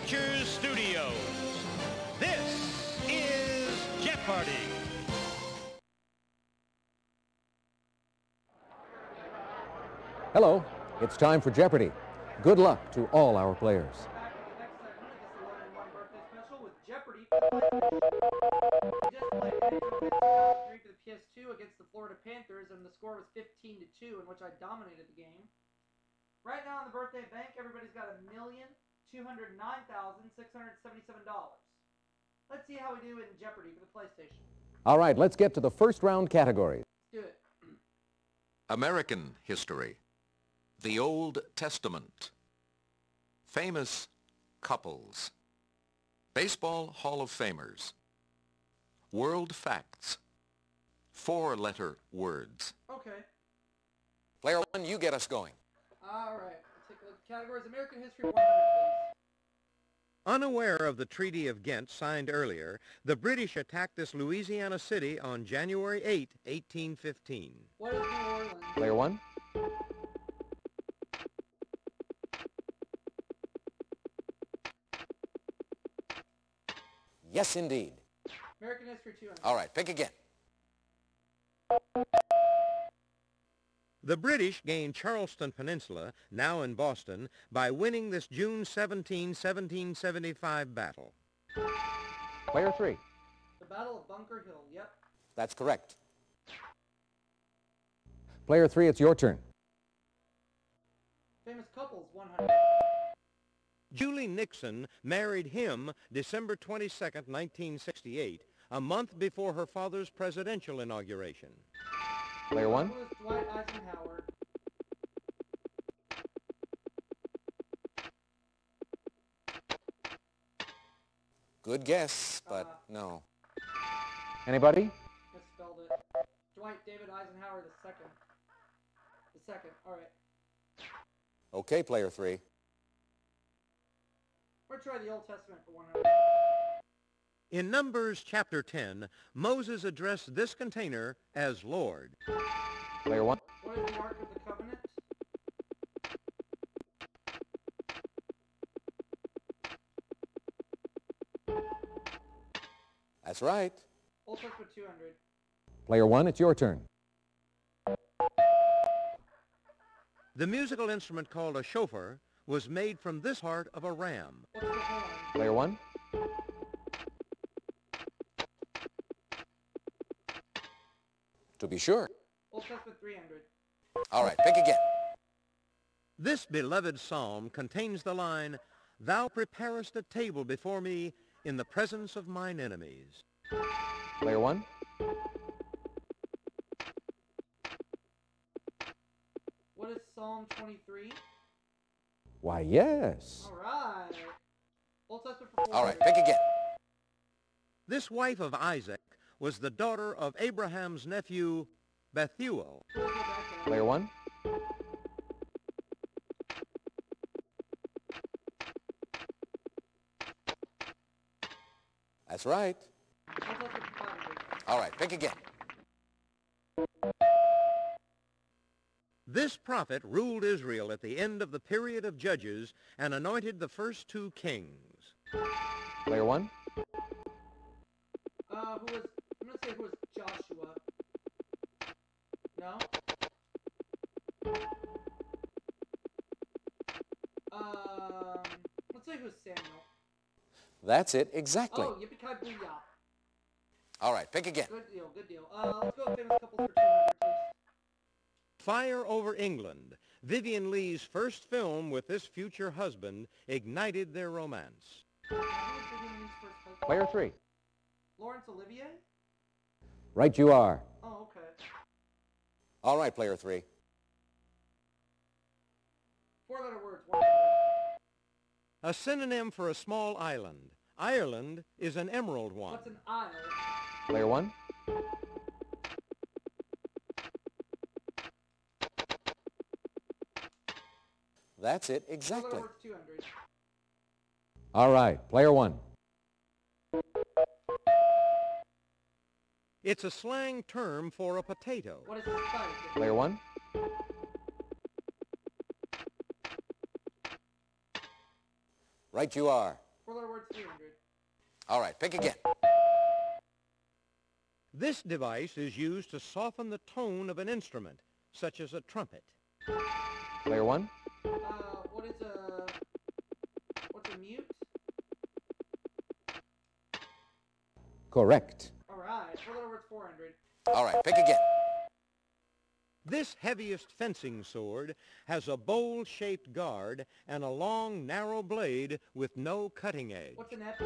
Pictures Studios. This is Jeopardy! Hello, it's time for Jeopardy! Good luck to all our players. Back in the next segment of this 11-in-1 birthday special with Jeopardy for the PlayStation. We just played Andrew 2003 for the PS2 against the Florida Panthers, and the score was 15-2, in which I dominated the game. Right now in the birthday bank, everybody's got $1,209,677. Let's see how we do in Jeopardy for the PlayStation. All right, let's get to the first round categories. Let's do it. American history. The Old Testament. Famous couples. Baseball Hall of Famers. World facts. 4-letter words. Okay. Player one, you get us going. All right. Let's take a look at the categories. American history 100, please. Unaware of the Treaty of Ghent signed earlier, the British attacked this Louisiana city on January 8, 1815. What is New Orleans? Player one. Yes, indeed. American history 200. All right, pick again. The British gained Charleston Peninsula, now in Boston, by winning this June 17, 1775 battle. Player three. The Battle of Bunker Hill. Yep. That's correct. Player three, it's your turn. Famous couples 100. Julie Nixon married him December 22, 1968, a month before her father's presidential inauguration. Player one. Who is Dwight Eisenhower? Good guess, but no. Anybody? Misspelled it. Dwight David Eisenhower the second. The second. All right. Okay, player three. We're going to try the Old Testament for 100. In Numbers chapter 10, Moses addressed this container as Lord. Player one. What is the Ark of the Covenant? That's right. Old Testament 200. Player one, it's your turn. The musical instrument called a shofar was made from this part of a ram. What's the horn? Player one. To be sure. Old Testament 300. All right, pick again. This beloved psalm contains the line, "Thou preparest a table before me in the presence of mine enemies." Player one. What is Psalm 23? Why, yes. All right. Old Testament for 400. All right, pick again. This wife of Isaac was the daughter of Abraham's nephew, Bethuel. Who is Rebecca? Player one. That's right. Old Testament 500. All right, pick again. This prophet ruled Israel at the end of the period of Judges and anointed the first two kings. Player one. I'm going to say who was Joshua. No? Let's say who's Samuel. That's it, exactly. Oh, yippee-ki-booyah. All right, pick again. Good deal, good deal. Let's go with famous couples for 200, please. Fire Over England, Vivian Lee's first film with this future husband, ignited their romance. Who was Vivian Lee's first husband? Player three. Laurence Olivier? Right you are. Oh, okay. All right, player three. 4-letter words, 100. A synonym for a small island. Ireland is an emerald one. What's an isle? Player one. That's it, exactly. 4-letter words, 200. All right, player one. It's a slang term for a potato. What is a spike? Player one. Right you are. 300. All right, pick again. This device is used to soften the tone of an instrument, such as a trumpet. Player 1. What's a mute? Correct. Alright, for little words 400. All right, pick again. This heaviest fencing sword has a bowl-shaped guard and a long, narrow blade with no cutting edge. What's an epi?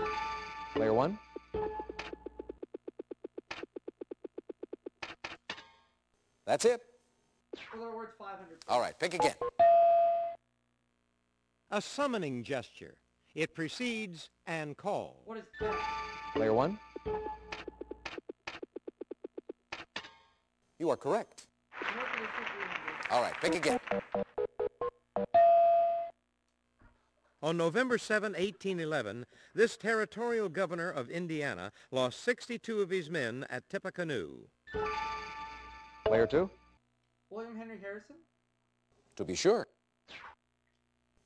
Player 1. That's it. For little words 500. All right, pick again. A summoning gesture. It precedes and call. What is that? Player 1. You are correct. North of the 300. All right, pick again. On November 7, 1811, this territorial governor of Indiana lost 62 of his men at Tippecanoe. Player 2. William Henry Harrison? To be sure.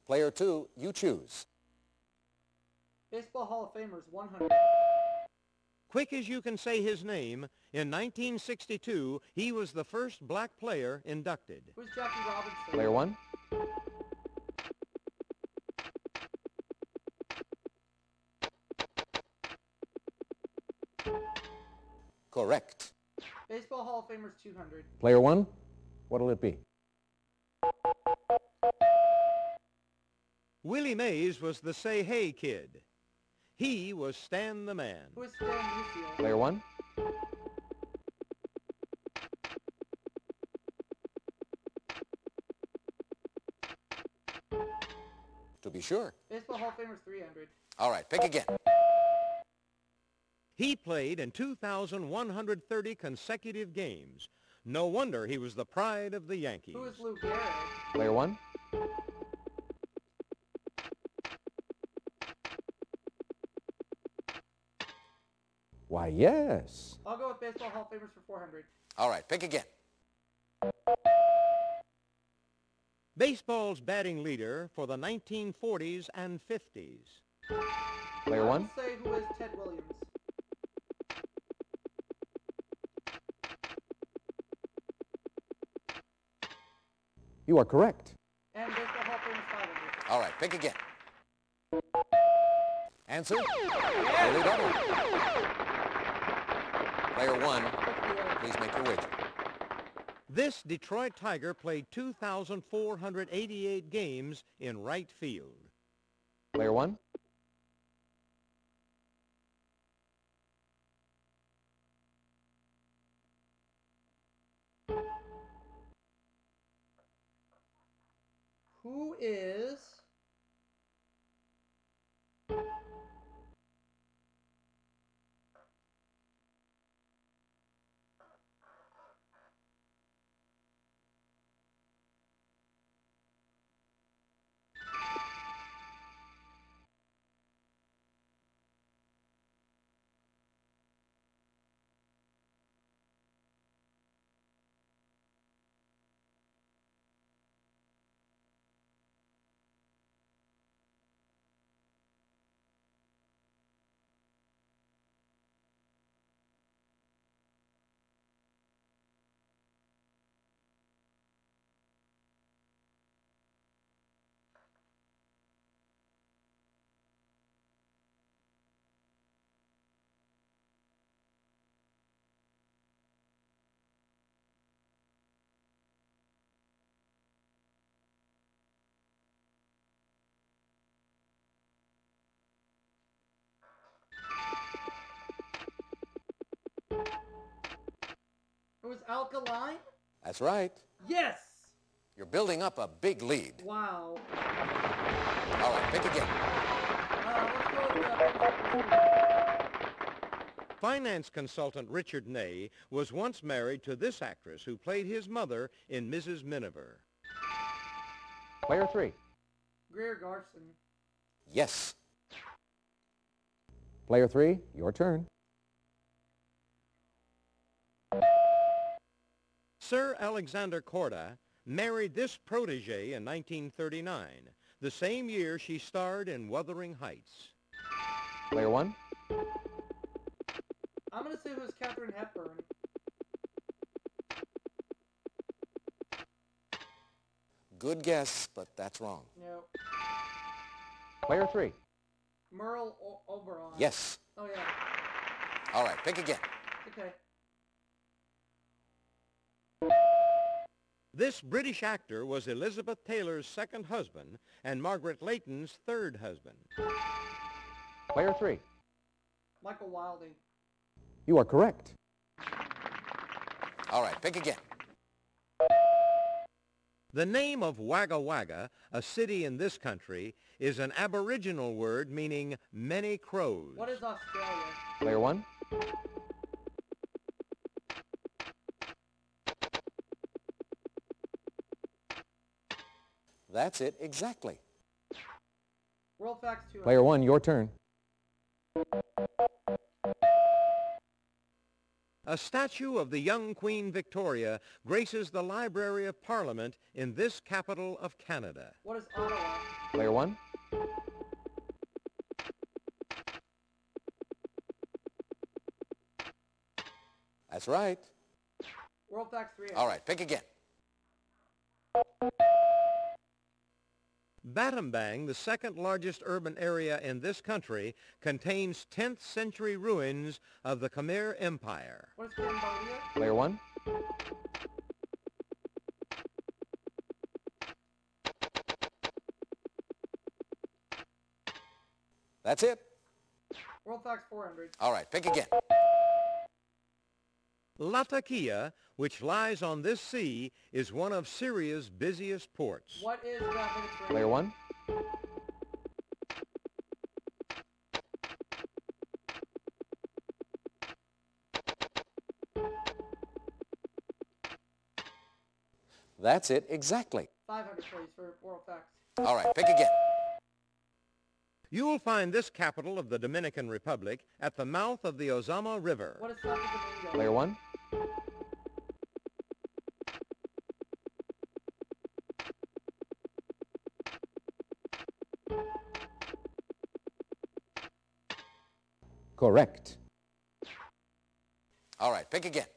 Player 2, you choose. Baseball Hall of Famers 100. Quick as you can say his name, in 1962, he was the first black player inducted. Who's Jackie Robinson? Player 1. Correct. Baseball Hall of Famers 200. Player 1. What'll it be? Willie Mays was the Say Hey kid. He was Stan the Man. Who is Stan Musial? Player 1. To be sure. Baseball Hall of Famers 300. All right, pick again. He played in 2,130 consecutive games. No wonder he was the pride of the Yankees. Who is Lou Gehrig? Player 1. Why, yes. I'll go with Baseball Hall of Famers for 400. All right, pick again. Baseball's batting leader for the 1940s and 50s. Player 1. I'll say who is Ted Williams. You are correct. And Baseball Hall of Famers 500. All right, pick again. Answer? Early double. Player 1, please make your wager. This Detroit Tiger played 2,488 games in right field. Player 1. Who is... It was Alkaline? That's right. Yes! You're building up a big lead. Wow. All right, pick again. Let's go with Finance consultant Richard Ney was once married to this actress who played his mother in Mrs. Miniver. Player 3. Greer Garson. Yes. Player 3, your turn. Sir Alexander Korda married this protege in 1939, the same year she starred in Wuthering Heights. Player 1. I'm gonna say it was Katharine Hepburn. Good guess, but that's wrong. No. Player 3. Merle Oberon. Yes. Oh yeah. All right, pick again. Okay. This British actor was Elizabeth Taylor's second husband and Margaret Leighton's third husband. Player 3. Michael Wilding. You are correct. All right, pick again. The name of Wagga Wagga, a city in this country, is an Aboriginal word meaning many crows. What is Australia? Player 1. That's it exactly. World Facts 2. Player 1, your turn. A statue of the young Queen Victoria graces the Library of Parliament in this capital of Canada. What is Ottawa? Player 1. That's right. World Facts 3. All right, pick again. Batumbang, the second largest urban area in this country, contains 10th century ruins of the Khmer Empire. What is Cambodia? Player 1. That's it. World Facts 400. All right, pick again. Latakia, which lies on this sea, is one of Syria's busiest ports. What is the Mediterranean? Player 1. That's it exactly. 500, please, for World Facts. All right, pick again. You will find this capital of the Dominican Republic at the mouth of the Ozama River. What is Santo Domingo? Player 1. Correct. All right, pick again.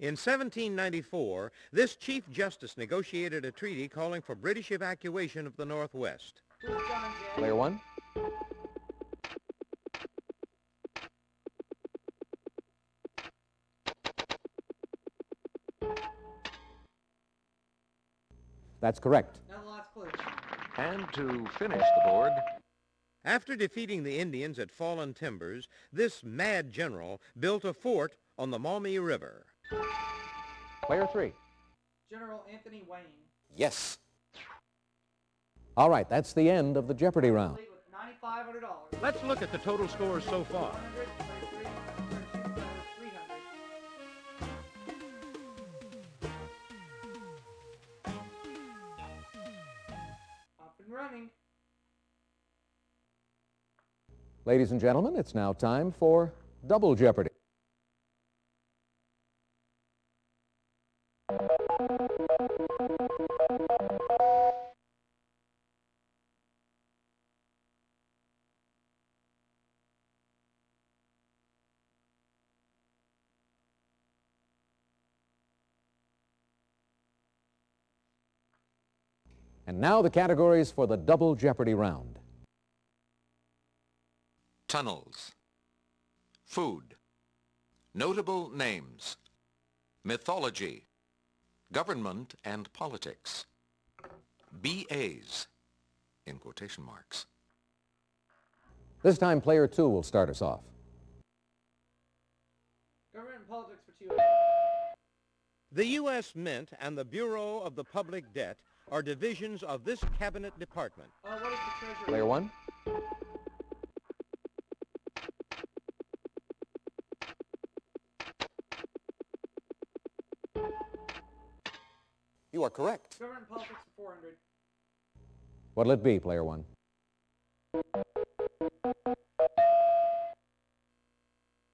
In 1794, this Chief Justice negotiated a treaty calling for British evacuation of the Northwest. Who is John and Jay? Player 1. That's correct. Now the last clue. And to finish the board, After defeating the Indians at Fallen Timbers, this mad general built a fort on the Maumee River. Player 3. General Anthony Wayne. Yes. All right, that's the end of the Jeopardy round. Complete with $9,500. Let's look at the total scores so far. 100, 33, 300. Off and running. Ladies and gentlemen, it's now time for Double Jeopardy. And now the categories for the Double Jeopardy round. tunnels, food, notable names, mythology, government and politics, BAs, in quotation marks. This time, player 2 will start us off. Government and politics for 2. The U.S. Mint and the Bureau of the Public Debt are divisions of this cabinet department. What is the treasury? Player 1. You are correct. Government and politics for 400. What'll it be, player 1?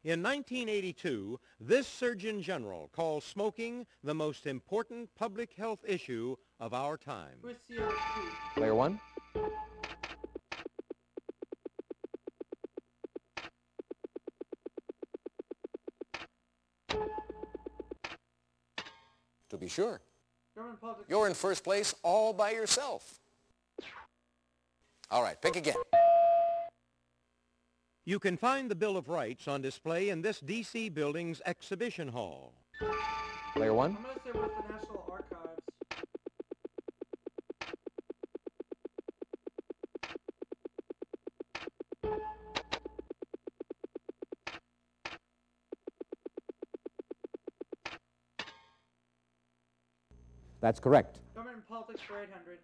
In 1982, this Surgeon General called smoking the most important public health issue of our time. Who is CO2? Player 1. To be sure. German politics. You're in first place all by yourself. All right, pick again. You can find the Bill of Rights on display in this D.C. building's exhibition hall. Player one. I'm going to say what's the National Archives. That's correct. Government and politics for 800.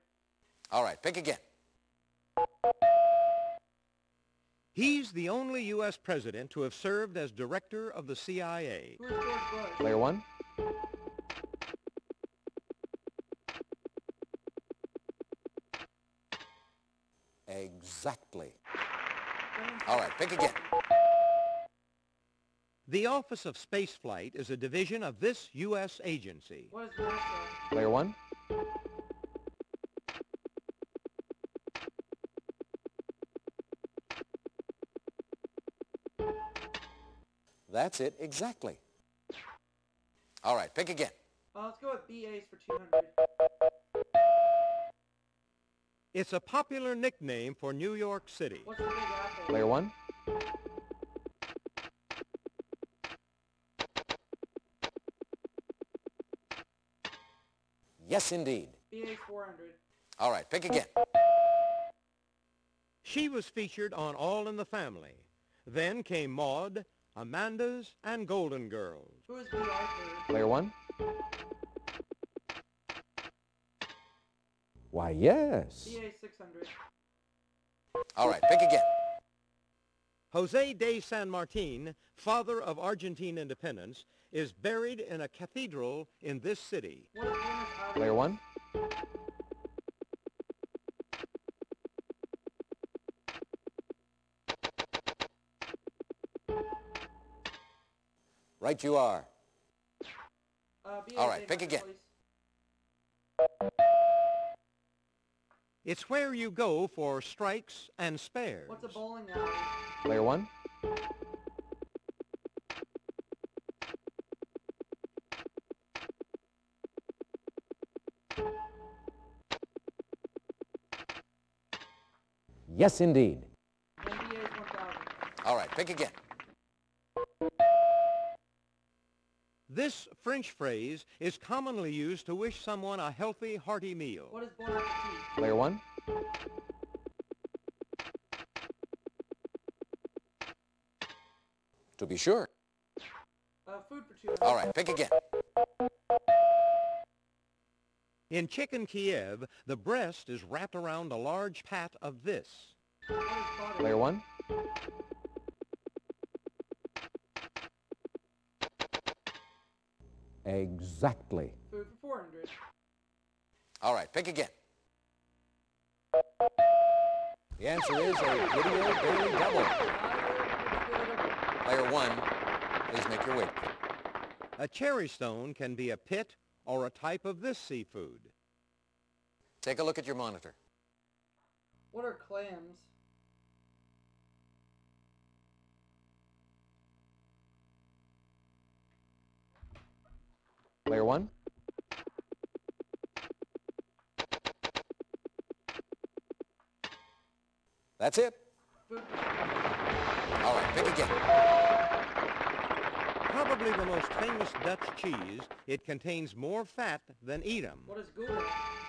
All right, pick again. He's the only U.S. president to have served as director of the CIA. Who is George Bush? Player one. Exactly. All right, pick again. The Office of Spaceflight is a division of this U.S. agency. What is NASA? Player one. That's it, exactly. All right, pick again. Let's go with BAs for 200. It's a popular nickname for New York City. What's the Big Apple? Player one. Yes, indeed. BAs 400. All right, pick again. She was featured on All in the Family. Then came Maude, Amanda's, and Golden Girls. Who is B. Arthur? Player one. Why, yes. BA 600. All right, pick again. Jose de San Martin, father of Argentine independence, is buried in a cathedral in this city. What is Buenos Aires? Player one. Right you are. BA All right, pick 800, again. please. It's where you go for strikes and spares. What's a bowling alley? Player one. Yes, indeed. And BA is 1000. All right, pick again. This French phrase is commonly used to wish someone a healthy, hearty meal. What is bon appetit? Player one. To be sure. Food for 200. All right, pick again. In chicken Kiev, the breast is wrapped around a large pat of this. What is butter? Player one. Exactly. Food for 400. All right, pick again. The answer is a video daily double. Player one, please make your way. A cherry stone can be a pit or a type of this seafood. Take a look at your monitor. What are clams? Player one. That's it. Food for 200. All right, pick again. Probably the most famous Dutch cheese, it contains more fat than Edam. What is Gouda?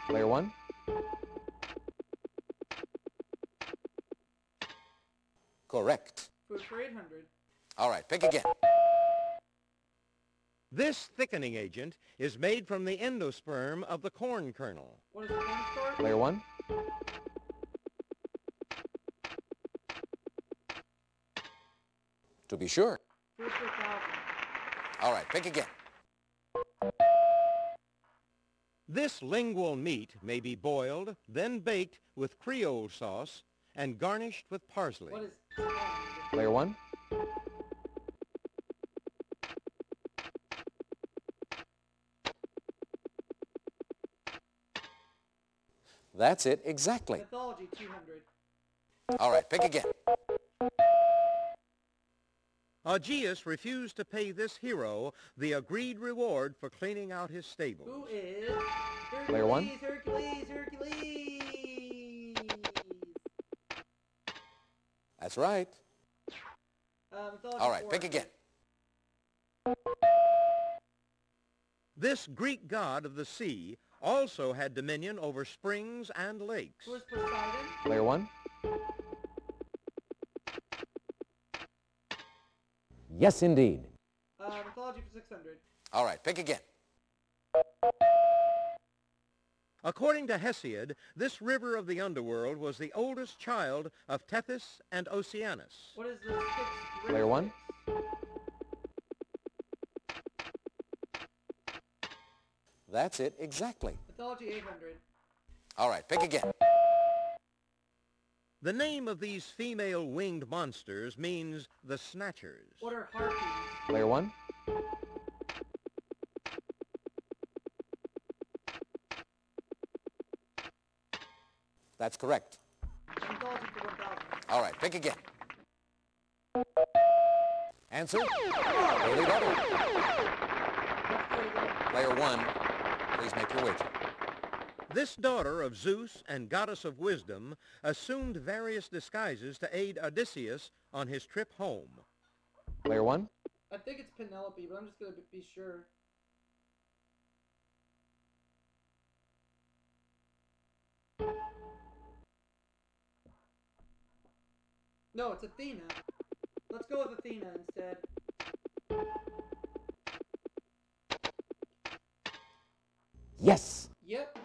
Player one. Correct. Food for 800. All right, pick again. This thickening agent is made from the endosperm of the corn kernel. What is cornstarch? Player one. To be sure. Food for 1000. All right, pick again. This lingual meat may be boiled, then baked with Creole sauce and garnished with parsley. What is tongue? Player one. That's it, exactly. Mythology, 200. All right, pick again. Augeas refused to pay this hero the agreed reward for cleaning out his stables. Who is Hercules? Player one. Hercules! That's right. Mythology, All right, 400. pick again. This Greek god of the sea also had dominion over springs and lakes. Who is Poseidon? Player one. Yes, indeed. Mythology for 600. All right, pick again. According to Hesiod, this river of the underworld was the oldest child of Tethys and Oceanus. What is the Styx? Player one. That's it, exactly. Mythology, 800. All right, pick again. The name of these female winged monsters means the Snatchers. What are harpies? Player one. That's correct. Mythology for 1000. All right, pick again. Answer? Daily double. Let's do it again. Player one, please make your wager. This daughter of Zeus and goddess of wisdom assumed various disguises to aid Odysseus on his trip home. Player one. I think it's Penelope, but I'm just going to be sure. No, it's Athena. Let's go with Athena instead. Yes. Yep.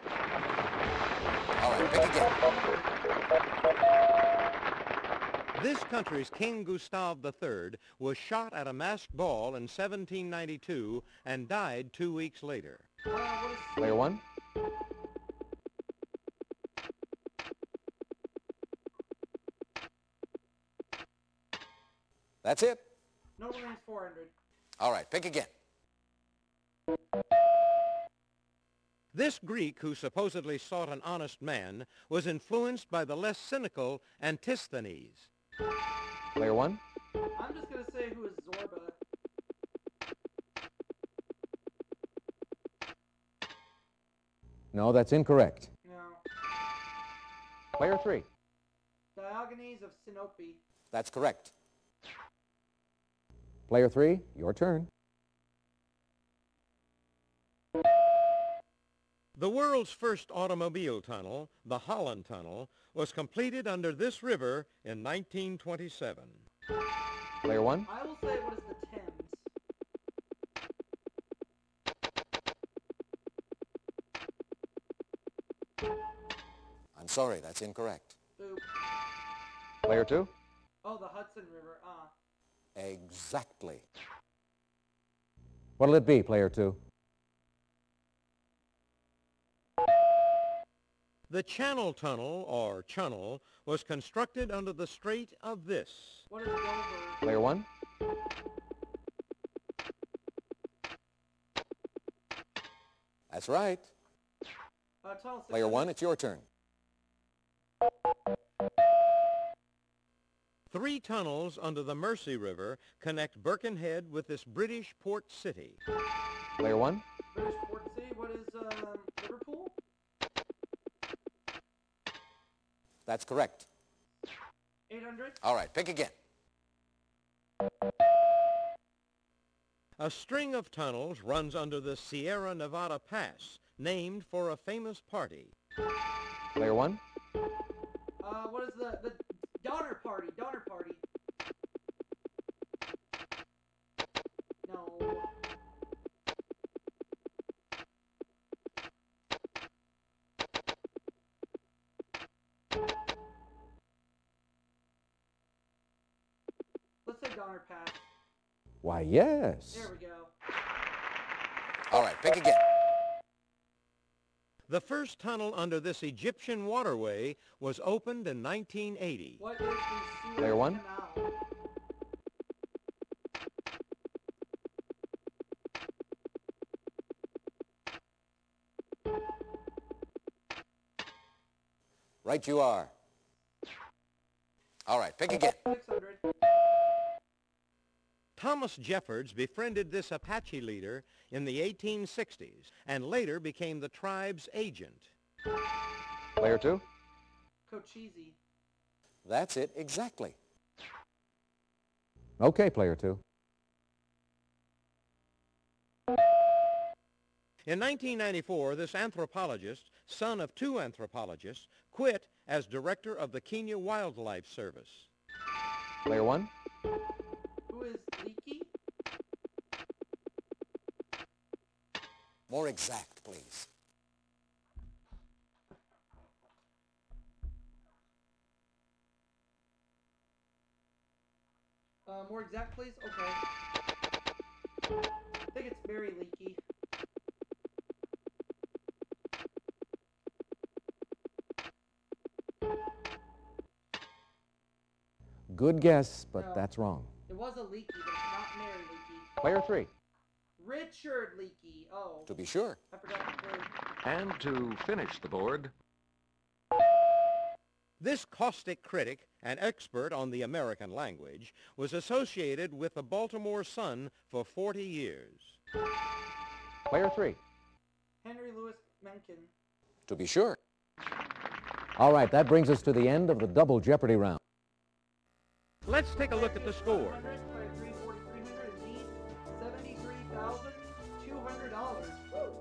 All right, pick again. This country's King Gustav III was shot at a masked ball in 1792 and died 2 weeks later. What is Player one. That's it. No remains 400. All right, pick again. This Greek who supposedly sought an honest man was influenced by the less cynical Antisthenes. Player one. I'm just going to say who is Zorba. No, that's incorrect. No. Player three. Diogenes of Sinope. That's correct. Player three, your turn. The world's first automobile tunnel, the Holland Tunnel, was completed under this river in 1927. Player one. I will say what is the Thames. I'm sorry, that's incorrect. Boop. Player two. Oh, the Hudson River. Exactly. What'll it be, player two? The Channel Tunnel, or Channel, was constructed under the Strait of this. What is Dover? Player one. That's right. Tunnel 600. Player one, it's your turn. 3 tunnels under the Mersey River connect Birkenhead with this British port city. Player one. British Port City. What is Liverpool? That's correct. 800. All right, pick again. A string of tunnels runs under the Sierra Nevada Pass, named for a famous party. Player one. What is the Donner Party? Donner Party. No. Let's say Donner Pass. Why, yes. There we go. All right, pick again. The first tunnel under this Egyptian waterway was opened in 1980. What is the Suez Player one. Canal? Right you are. All right, pick again. 600. Thomas Jeffords befriended this Apache leader in the 1860s and later became the tribe's agent. Player 2. Cochise. That's it, exactly. Okay, player 2. In 1994, this anthropologist, son of two anthropologists, quit as director of the Kenya Wildlife Service. Player 1. Who is Leaky? More exact, please. More exact, please? Okay. I think it's very Leaky. Good guess, but No. that's wrong. It was a Leaky, but it's not Mary Leaky. Player 3. Richard Leakey. Oh, To be sure. I forgot the third. And to finish the board, This caustic critic and expert on the American language was associated with the Baltimore Sun for 40 years. Player 3. Henry Louis Mencken. To be sure. All right, that brings us to the end of the double Jeopardy round. Let's take a look at the score. Player 3, 300, and me, $73,200. Woo!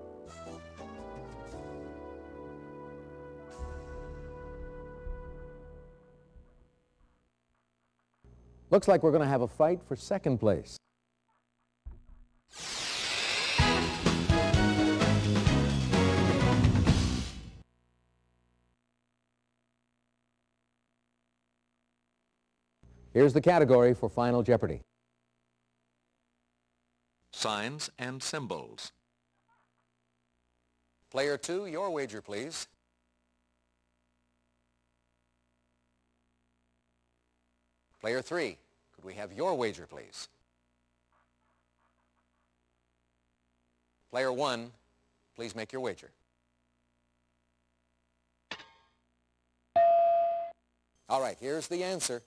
Looks like we're going to have a fight for second place. Here's the category for Final Jeopardy. signs and symbols. Player 2, your wager, please. Player 3, could we have your wager, please? Player 1, please make your wager. All right, here's the answer.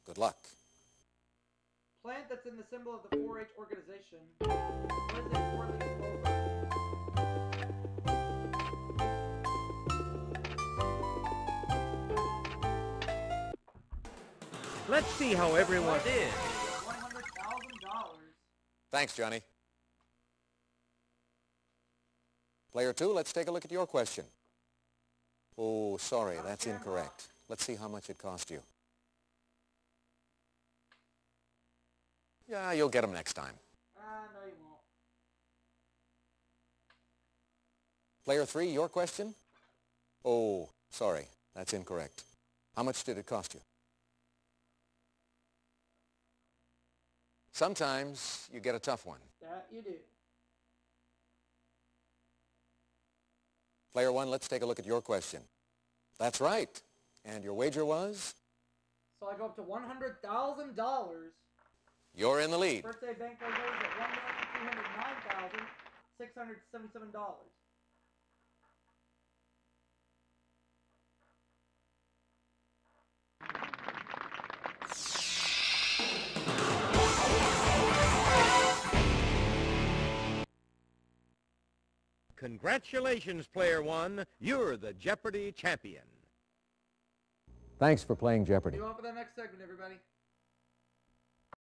Good luck. Plant that's in the symbol of the 4-H organization. What is a four-leaf clover? Let's see how everyone did. $100,000. Thanks, Johnny. Player 2, let's take a look at your question. Oh, sorry, that's incorrect. Let's see how much it cost you. Yeah, you'll get them next time. No, you won't. Player 3, your question? Oh, sorry, that's incorrect. How much did it cost you? Sometimes you get a tough one. That you do. Player 1, let's take a look at your question. That's right. And your wager was? So I go up to $100,000. You're in the lead. Birthday bankroll goes at $1,309,677. Congratulations, Player 1. You're the Jeopardy champion. Thanks for playing Jeopardy. You on for the next segment, everybody.